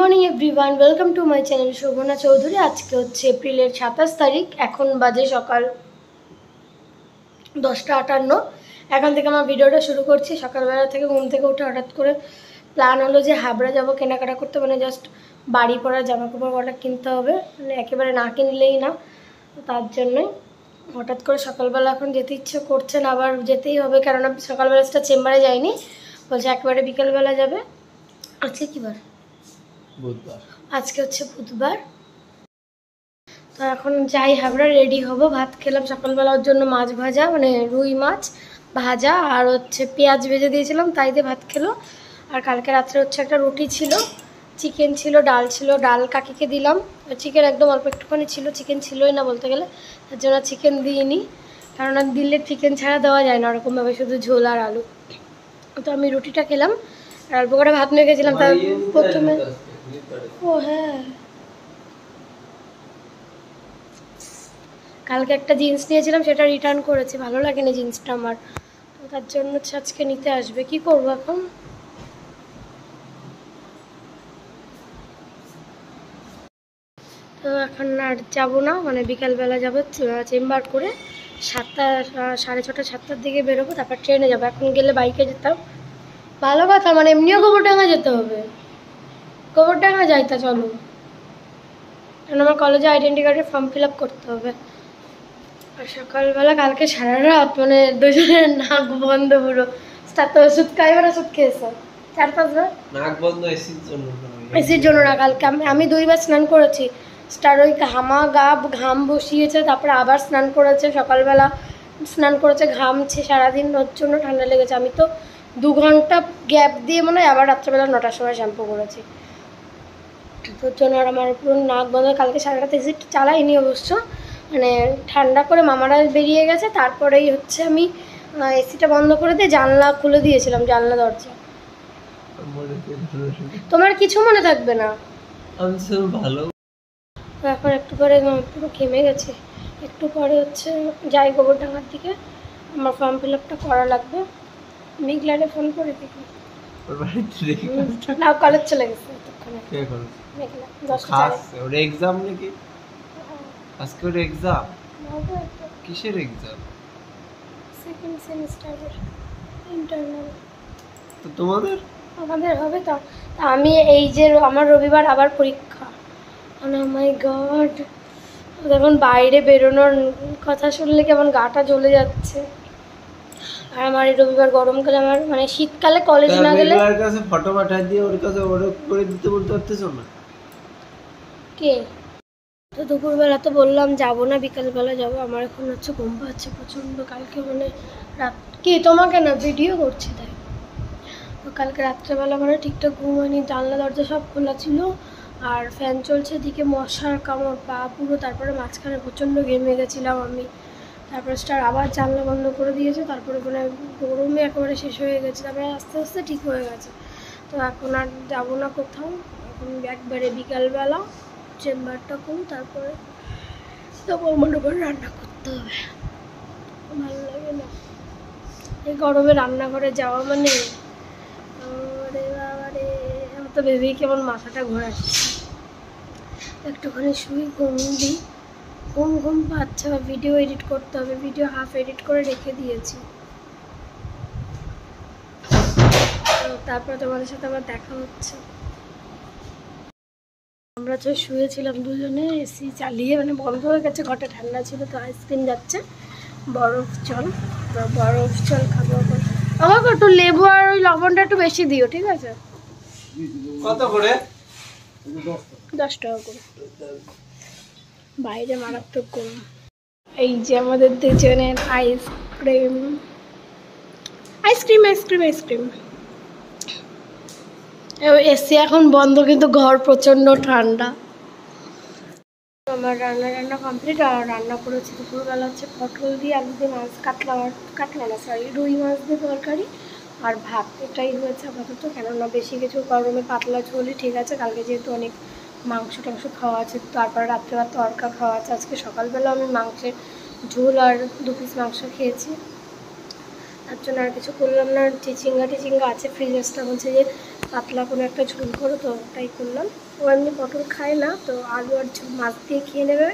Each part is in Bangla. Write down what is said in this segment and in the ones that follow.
Morning everyone, welcome to my channel Shobhana Chowdhury. আজকে হচ্ছে এপ্রিলের 27 তারিখ। এখন বাজে সকাল 10:58। এখন থেকে আমার ভিডিওটা শুরু করছি। সকালবেলা থেকে ঘুম থেকে উঠে হঠাৎ করে প্ল্যান হলো যে হাবড়া যাব কেনাকাটা করতে, মানে জাস্ট বাড়ি পরার জামা কাপড় কটা কিনতে হবে, মানে একেবারে না কিনলেই না। তার জন্যই হঠাৎ করে সকালবেলা এখন যেতে ইচ্ছে করছে না, আবার যেতেই হবে, কেননা সকালবেলা চেম্বারে যায়নি, বলছে একেবারে বিকেলবেলা যাবে। আজকে কী বার? বুধবার। আজকে হচ্ছে বুধবার। তো এখন যাই হাবড়া, রেডি হব। ভাত খেলাম সকালবেলা, ওর জন্য মাছ ভাজা, মানে রুই মাছ ভাজা, আর হচ্ছে পেঁয়াজ ভেজে দিয়েছিলাম, তাই দিয়ে ভাত খেলো। আর কালকে রাত্রে হচ্ছে একটা রুটি ছিল, চিকেন ছিল, ডাল ছিল। ডাল কাকিকে দিলাম, চিকেন একদম অল্প একটুখানি ছিল, চিকেন ছিলই না বলতে গেলে, তার জন্য চিকেন দিইনি, কেননা দিলে চিকেন ছাড়া দেওয়া যায় না ওরকমভাবে, শুধু ঝোল আর আলু। তো আমি রুটিটা খেলাম আর অল্প করে ভাত নিয়ে গেছিলাম। তার প্রথমে ও হ্যাঁ, কালকে একটা জিন্স নিয়েছিলাম, সেটা রিটার্ন করেছি, ভালো লাগেনি জিন্সটা আমার, তো তার জন্য আজকে নিতে আসবে। কি করবো এখন? তো এখন আর যাবো না, মানে বিকালবেলা যাবো চেম্বার করে, 7টা 6:30 7টার দিকে বেরোবো, তারপর ট্রেনে যাবো। এখন গেলে বাইকে যেতাম, ভালো কথা, মানে এমনিও গোবরডাঙ্গা যেতে হবে, গোবরডাঙ্গা যাইতা চলো, কারণ আমার কলেজে আইডেন্টি কার্ডের ফর্ম ফিল আপ করতে হবে। আর সকালবেলা কালকে সারা রাত মানে দুজনের নাক বন্ধ পুরো। তো ওষুধ খাইবার ওষুধ খেয়েছো 4-5 বার? নাক বন্ধ এসির জন্য না, কালকে আমি 2 বার স্নান করেছি। স্টার ওই ঘাম বসিয়েছে, তারপরে আবার স্নান করেছে, সকালবেলা স্নান করেছে, ঘামছে সারাদিন, ওর জন্য ঠান্ডা লেগেছে। আমি তো 2 ঘন্টা গ্যাপ দিয়ে মনে হয় আবার রাত্রেবেলা 9টার সময় শ্যাম্পু করেছি, তোর জন্য। আর আমার পুরো নাক বন্ধ। কালকে সারা রাত এসি চালাইনি অবশ্য, মানে ঠান্ডা করে মামারা বেরিয়ে গেছে, তারপরেই হচ্ছে আমি এসিটা বন্ধ করে দিয়ে জানলা খুলে দিয়েছিলাম, জানলা দরজা। তোমার কিছু মনে থাকবে না, ভালো। এখন একটু পরে পুরো ঘেমে গেছে, একটু পরে হচ্ছে যাই গোবরডাঙ্গার দিকে, আমার ফর্ম ফিল আপটা করা লাগবে। মেঘলারে ফোন করে দেখি, না কলেজ চলে গেছে মেঘলা। 10টা ওর এক্সাম নাকি আজকে? ওর এক্সাম কিসের এক্সাম? সেকেন্ড সেমিস্টারের ইন্টারনাল। তো তোমাদের? আমাদের হবে তো। আমি এই যে আমার রবিবার আবার পরীক্ষা। ও মাই গড, এখন বাইরে বেরোনোর কথা শুনলে কেমন গাটা জ্বলে যাচ্ছে। আর আমার এই রবিবার গরমকালে, আমার মানে শীতকালে কলেজ না গেলে ওর কাছে ফটো পাঠিয়ে দিয়ে ওর কাছে অর্ডার করে দিতে বলতে পারতেছ না কে? তো দুপুরবেলা তো বললাম যাবো না, বিকালবেলা যাবো। আমার এখন হচ্ছে ঘুম পাচ্ছে প্রচণ্ড, কালকে মানে রাত কি তোমাকে না ভিডিও করছি তাই। তো কালকে রাত্রেবেলা মানে ঠিকঠাক ঘুম হয়নি, জানলা দরজা সব খোলা ছিল, আর ফ্যান চলছে, এদিকে মশার কামড় পা পুরো। তারপরে মাঝখানে প্রচণ্ড ঘেমে গেছিলাম আমি, তারপরে স্টার আবার জানলা বন্ধ করে দিয়েছে, তারপরে মানে গরমে একেবারে শেষ হয়ে গেছে, তারপরে আস্তে আস্তে ঠিক হয়ে গেছে। তো এখন আর যাবো না কোথাও, এখন একবারে বিকালবেলা চেম্বারটা করুন, তারপরে তারপর মনে করে রান্না করতে হবে। ভালো লাগে না এই গরমে রান্নাঘরে যাওয়া, মানে আমার তো ভেবেই কেমন মাথাটা ঘোরাচ্ছে। একটুখানি শুই, ঘুম দিই, ঘুম পাচ্ছে। বা ভিডিও এডিট করতে হবে, ভিডিও হাফ এডিট করে রেখে দিয়েছি। তারপর তোমাদের সাথে আবার দেখা হচ্ছে। আমরা তো শুয়েছিলাম দুজনে এসি চালিয়ে, মানে বন্ধ হয়ে গেছে, ঘরটা ঠান্ডা ছিল। তো আইসক্রিম যাচ্ছে, বরফ জল খাবো। আমাকে একটু লেবু আর ওই লবণটা একটু বেশি দিও, ঠিক আছে? কত করে? 10 টাকা করে। বাইরে মারাত্মক গরম। এই যে আমাদের দুজনের আইসক্রিম। এসি এখন বন্ধ, কিন্তু ঘর প্রচণ্ড ঠান্ডা। আমার রান্না কমপ্লিট। আর রান্না করেছি দুপুরবেলা হচ্ছে পটল দিয়ে আলু দিয়ে মাছ, রুই মাছ দিয়ে তরকারি আর ভাত। এটাই হয়েছে আপাতত, কেননা বেশি কিছু গরমে পাতলা ঝোলই ঠিক আছে। কালকে যেহেতু অনেক মাংস টাংস খাওয়া আছে, তারপরে রাত্রেবার তরকা খাওয়া আছে। আজকে সকালবেলা আমি মাংসের ঝোল আর 2 পিস মাংস খেয়েছি, তার জন্য আর কিছু করলাম না। চিচিঙ্গা আছে ফ্রিজেসটা, বলছে যে পাতলা করে একটা ঝোল করো, তো ওটাই করলাম। ও এমনি পটল খায় না, তো আলু আর মাছ দিয়ে খেয়ে নেবে,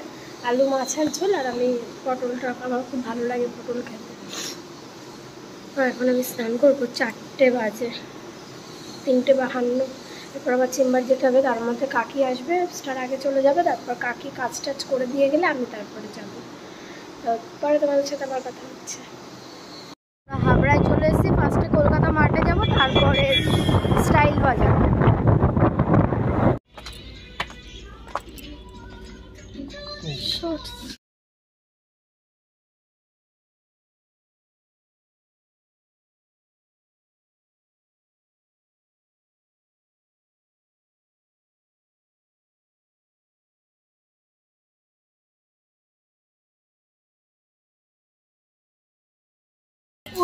আলু মাছ আর ঝোল। আর আমি পটলটা, আমার খুব ভালো লাগে পটল খেতে। তো এখন আমি স্নান করবো, 4টে বাজে, 3:52। এরপর আবার চেম্বার যেতে হবে, তার মধ্যে কাকি আসবে, তার আগে চলে যাবে। তারপর কাকি কাজ টাজ করে দিয়ে গেলে আমি তারপরে যাবো। তারপরে তোমাদের সাথে আবার কথা হচ্ছে। হাবড়ায় চলে এসেছি, ফার্স্টে কলকাতা মার্টে যাবো, তারপরে স্টাইল বাজার।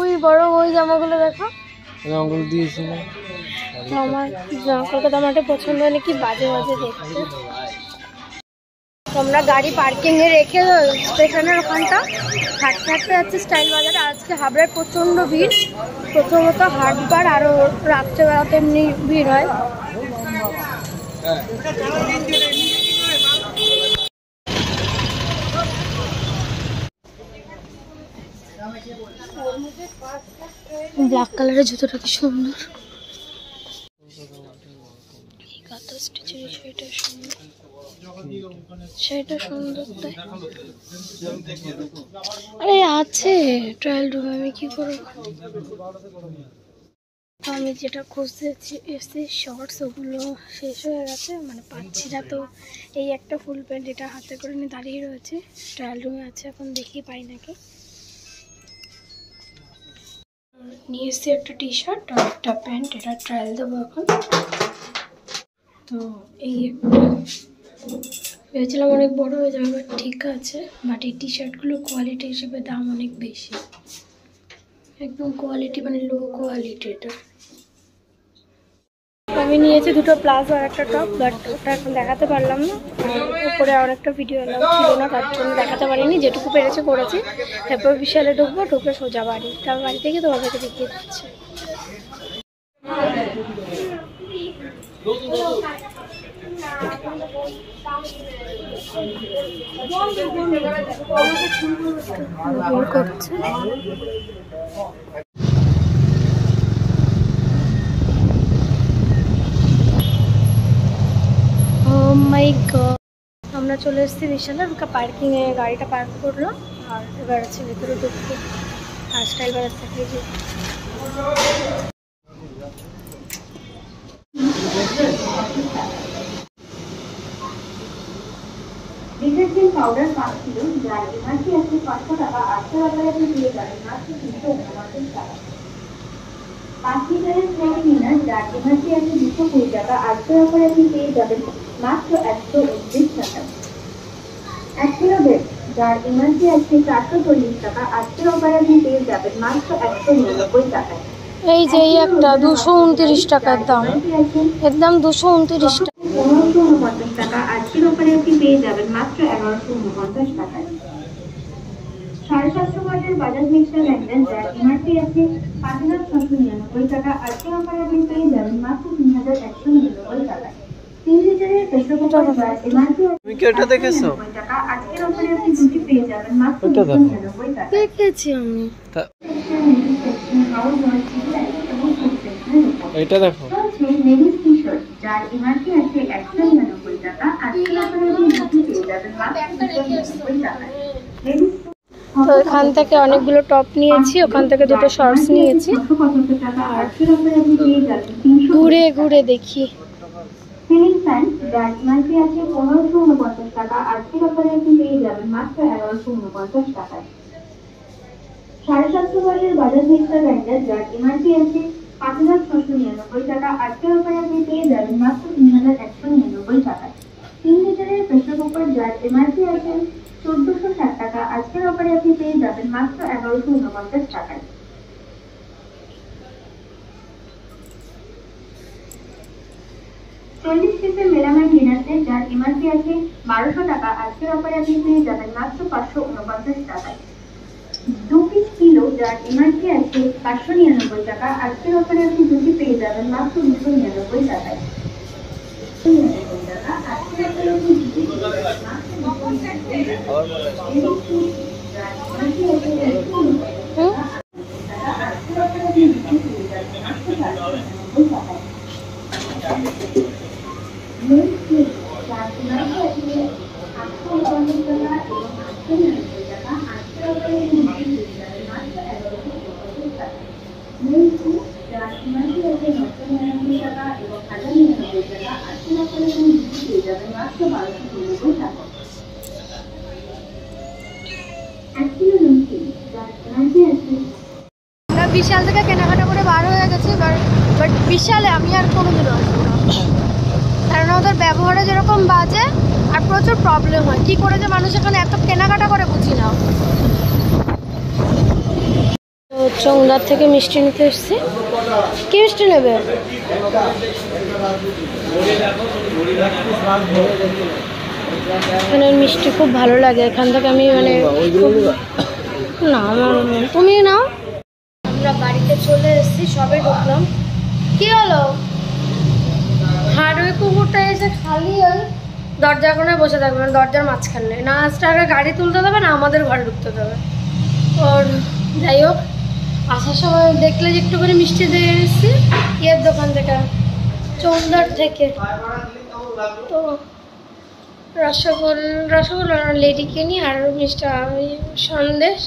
ওই বড় ওই জামাগুলো দেখো, জামাগুলো দিয়েছি না আমার কলকাতা মাঠে পছন্দ হয়নি, কি বাজে বাজে দেখতে। আমরা গাড়ি পার্কিং এ রেখে স্টেশনের ওখানটা হাঁটতে হাঁটতে যাচ্ছে স্টাইল বাজারে। আজকে হাবড়ায় প্রচণ্ড ভিড়, প্রথমত হাটবার, আরও রাত্রেবেলাতে এমনি ভিড় হয়। ব্ল্যাক কালারের জুতোটা কি সুন্দর, সেটা সুন্দর। আরে আছে ট্রায়াল রুম, আমি কি করবো? আমি যেটা খুঁজতেছি এসে শর্টস, ওগুলো শেষ হয়ে গেছে, মানে পাচ্ছি না। তো এই একটা ফুল প্যান্ট, এটা হাতে করে নিয়ে দাঁড়িয়ে রয়েছে, ট্রায়াল রুমে আছে, এখন দেখি পাই নাকি। নিয়ে এসেছি একটা টি শার্ট আর একটা প্যান্ট, এটা ট্রায়াল দেবো এখন। তো এই একটা ভেবেছিলাম অনেক বড় হয়ে যাবে, বাট ঠিক আছে। বাট এই টি শার্টগুলো কোয়ালিটি হিসেবে দাম অনেক বেশি, একদম কোয়ালিটি মানে লো কোয়ালিটি। এটা আমি নিয়েছি দুটো প্লাজো আর একটা টপ, বাট ওটা এখন দেখাতে পারলাম না, উপরে আর একটা ভিডিও এলাও ছিল না, তার জন্য দেখাতে পারিনি। যেটুকু পেরেছে করেছি। তারপর বিশালে ঢুকবো, ঢুকে সোজা বাড়ি, তারপর বাড়ি থেকে তোমাদেরকে দেখিয়ে দিচ্ছে। আমরা চলে এসেছি বিশালে, পার্কিংয়ে গাড়িটা পার্ক করলো, আর এবার আছে ভেতরে ঢুকবো। আর স্টাইল বাজার থেকে যে ডিটারজেন্ট পাউডার 5 কিলো, যার এমআরপি আছে 500 টাকা, 800 টাকায় আপনি পেয়ে যাবেন মাত্র 349 টাকা। 5 লিটারের ফ্ল্যাট ক্লিনার, যার এমআরপি আছে 220 টাকা, 800 টাকায় আপনি পেয়ে যাবেন মাত্র 129 টাকা। 1 কিলো বেড, যার এমআরপি আছে 440 টাকা, 800 টাকায় আপনি পেয়ে যাবেন মাত্র 199 টাকা। এই যে এই একটা 229 টাকার দাম, একদম 229 টাকা। 1549 টাকা, 80 টাকায় আপনি পেয়ে যাবেন মাত্র 1149 টাকায়। 750 ওয়াটের বাজাজ মিক্সার গ্রাইন্ডার, যার এমআরপি আছে 5699 টাকা, 80 টাকায় আপনি পেয়ে যাবেন মাত্র 3199 টাকায়। 3 লিটারের প্রেসার কুকার, যার এমআরপি তুমি কি এটা দেখেছো? টাকা, 80 টাকায় আপনি দুটি পেয়ে যাবেন মাত্র 99 টাকা। দেখেছি আমি। এটা দেখো, লেডিস টি শার্ট, যার এমআরপি আছে 199 টাকা, 80 টাকায় আপনি দুটি পেয়ে যাবেন মাত্র 99 টাকায়। তো এখান থেকে অনেকগুলো টপ নিয়েছি, ওখান থেকে দুটো শর্টস নিয়েছি, আর ঘুরে ঘুরে দেখি। সিলিং ফ্যান, যার এমআরপি আছে 1549 টাকা, 80 টাকায় আপনি পেয়ে যাবেন মাত্র 1149 টাকায়। 750 ওয়াটের বাজাজ মিক্সার গ্রাইন্ডার, যার এমআরপি আছে 5699 টাকা, 80 টাকায় আপনি পেয়ে যাবেন মাত্র 3199 টাকায়। 3 লিটারের প্রেসার কুকার, যার এমআরপি আছে 1460 টাকা, 80 টাকায় আপনি পেয়ে যাবেন মাত্র 1149 টাকায়। 40 পিসের মেলামাইন ডিনার সেট, যার এমআরপি আছে 1200 টাকা, 80 টাকায় আপনি পেয়ে যাবেন মাত্র 549 টাকায়। 2 পিস কিলো যার এমআরপি আছে 599 টাকা, আজকের অফারে আপনি দুটি পেয়ে যাবেন মাত্র 299 টাকায়। 299 টাকা, আজকের অফারে আপনি দুটি পেয়ে যাবেন মাত্র 299 টাকায়। যার এমআরপি আছে 199 টাকা, আজকের অফারে আপনি দুটি পেয়ে যাবেন মাত্র 499 টাকায়। মিল্কি যার এমআরপি আছে 899 টাকা এবং 899 টাকা, আজকের অফারে আপনি দুটি পেয়ে যাবেন মাত্র 1199 টাকায়। মিল্কি যার এমআরপি আছে 999 টাকা এবং 1099 টাকা, আজকের অফারে আপনি দুটি পেয়ে যাবেন মাত্র 1299 টাকা। এককিলো মিল্কি যার এমআরপি আছে আমরা বিশাল থেকে কেনাকাটা করে বার হয়ে গেছি, বাট বিশালে আমি আর কোনোদিনও আসবো না, কারণ ওদের ব্যবহারে যেরকম বাজে আর প্রচুর প্রবলেম হয়। কি করে যে মানুষ এখানে এত কেনাকাটা করে বুঝি না। তো চৌদার থেকে মিষ্টি নিতে এসছি। কি মিষ্টি নেবে? এখানের মিষ্টি খুব ভালো লাগে, এখান থেকে আমি মানে না তুমি নাও। আমরা বাড়িতে চলে এসেছি, সবে ঢুকলাম। কি হলো? হাড়ুই কুকুরটা এসে খালি ওই দরজার কোণে বসে থাকবে, মানে দরজার মাঝখানে, না আজকে গাড়ি তুলতে দেবে না আমাদের ঘরে ঢুকতে দেবে ওর। যাই হোক, আসার সময় দেখলে যে একটু করে মিষ্টি দিয়ে এসেছি ইয়ের দোকান থেকে, চৌদার থেকে। তো রসগোল্লা লেডি কিনি আর মিষ্টি সন্দেশ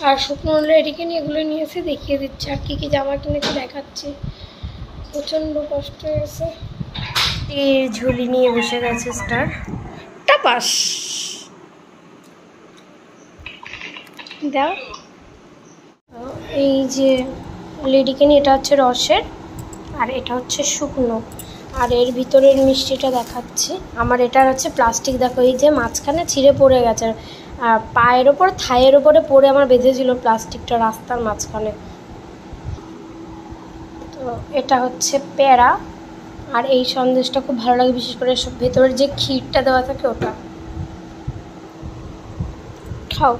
আর শুকনো লেডি কিনি, এগুলো নিয়েছি। দেখিয়ে দিচ্ছি আর কী কী জামা কিনেছি দেখাচ্ছি। প্রচণ্ড কষ্ট হয়েছে। এই ঝুলি নিয়ে বসে গেছে স্টার টাপাস। দাও এই যে লেডিকেনি, এটা হচ্ছে রসের আর এটা হচ্ছে শুকনো। আর এর ভিতরের মিষ্টিটা দেখাচ্ছি। আমার এটা হচ্ছে প্লাস্টিক, দেখো এই যে মাঝখানে ছিঁড়ে পড়ে গেছে, আর পায়ের ওপর থায়ের ওপরে পড়ে আমার বেঁধেছিল প্লাস্টিকটা রাস্তার মাঝখানে। তো এটা হচ্ছে প্যারা। আর এই সন্দেশটা খুব ভালো লাগে, বিশেষ করে ভেতরের যে ক্ষীরটা দেওয়া থাকে ওটা। খাও।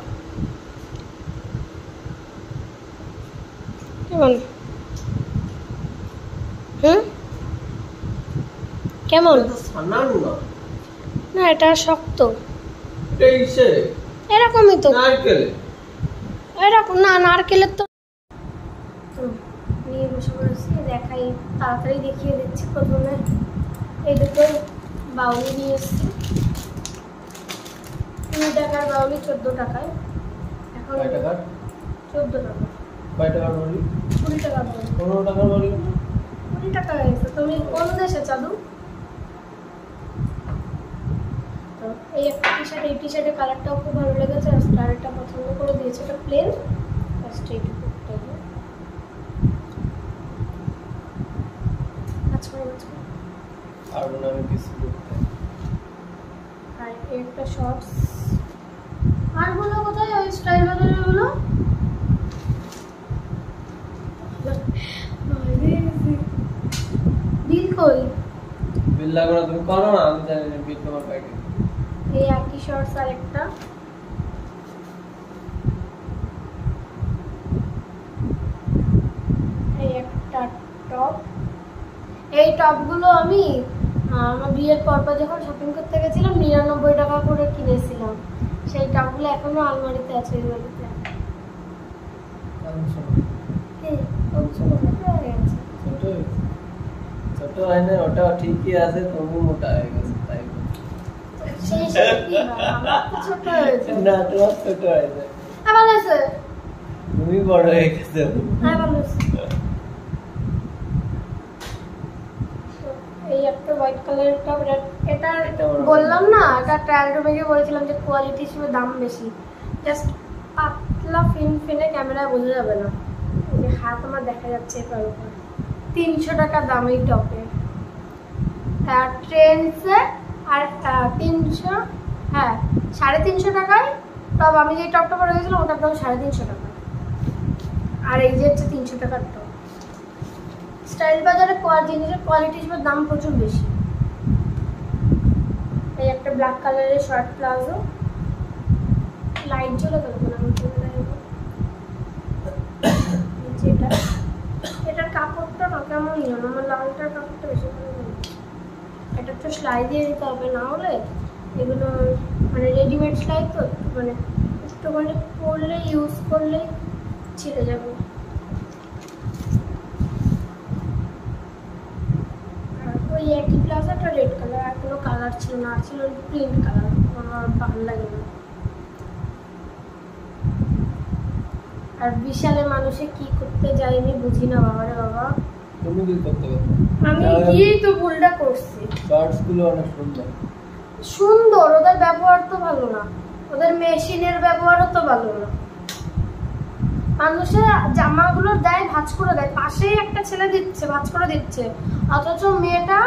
কেমন? কেমন? না এটা শক্ত, এরকমই তো, এরকম না নারকেলের তো। নিয়ে বসে পড়েছি, দেখাই তাড়াতাড়ি দেখিয়ে দিচ্ছি। প্রথমে এই দুটো বাউলি নিয়ে এসেছি, 2 টাকার বাউলি 14 টাকায়। এখন 14 টাকা। 20 টাকার বাউলি, 15 টাকার বাউলি 20 টাকা হয়েছে। তুমি কোন দেশে চালু? তো এই একটা টি শার্ট, এই টি শার্টের কালারটাও খুব ভালো লেগেছে, আর স্টারটা পছন্দ করে দিয়েছে। এটা প্লেন ফার্স্ট এইটুকু আর একটা শর্টস। আর গুলো কোথায়? ওই স্টাইল বাজারের গুলো। বিল কই? বিল লাগবে না, তুমি করো না, আমি জানি না বিল তোমার পাইকে। এই একই শর্টস আর একটা। এই একটা টপ। এই টপগুলো আমি আমার বিয়ের পরপর যখন শপিং করতে গেছিলাম 99 টাকা করে কিনেছিলাম। সেই টপগুলো এখনো আলমারিতে আছে এই বাড়িতে। ছোট হয় না, ওটা ঠিকই আছে, তুমি মোটা হয়ে গেছে তাই। ছোট হয়েছে না, তোমার ছোট হয়েছে, ভালো আছে, তুমি বড় হয়ে গেছে। হ্যাঁ ভালো আছে। এই একটা হোয়াইট কালারের টপ, এটা বললাম না, এটা ট্রায়াল রুমে গিয়ে বলেছিলাম যে কোয়ালিটি হিসেবে দাম বেশি, জাস্ট পাতলা ফিনে ক্যামেরায় বোঝা যাবে না। এই যে হাত আমার দেখা যাচ্ছে এটার উপর। 300 টাকা দাম এই টপের। আর ট্রেন্ডসে আর 300, হ্যাঁ 350 টাকায় টপ। আমি যে টপটা পরে গেছিলাম ওটার দাম 350 টাকা। আর এই যে হচ্ছে 300 টাকার টপ। স্টাইল বাজারে জিনিসের কোয়ালিটি হিসেবে দাম প্রচুর বেশি। এই একটা ব্ল্যাক কালারের শর্ট প্লাজো, লাইট জ্বলে গেল না, আমি চলে যাবো। এটা, এটার কাপড়টা না কেমন যেন আমার লালটার কাপড়টা বেশি ভালো লাগে। এটা তো সেলাই দিয়ে দিতে হবে, না হলে এগুলো মানে রেডিমেড সেলাই তো মানে একটুখানি পরলে ইউজ করলেই ছিঁড়ে যাবে। ওই একই প্লাজাটা রেড কালার, আর কোনো কালার ছিল না, আর ছিল প্রিন্ট কালার, আমার ভালো লাগে না। আর বিশালে মানুষে কি করতে যায় আমি বুঝি না বাবা রে বাবা। তুমি কি করতে পারো? আমি গিয়েই তো ভুলটা করছি। শার্টস গুলো অনেক সুন্দর সুন্দর, ওদের ব্যবহার তো ভালো না, ওদের মেশিনের ব্যবহারও তো ভালো না। মানুষের জামাগুলো দেয় ভাঁজ করে দেয়, পাশেই একটা ছেলে দিচ্ছে ভাঁজ করে দিচ্ছে, অথচ মেয়েটা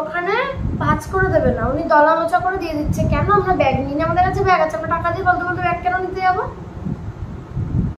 ওখানে ভাঁজ করে দেবে না, উনি দলা মোচা করে দিয়ে দিচ্ছে। কেন? আমরা ব্যাগ নিই না, আমাদের কাছে ব্যাগ আছে, আমরা টাকা দিয়ে বলতে বলতে ব্যাগ কেন নিতে যাবো?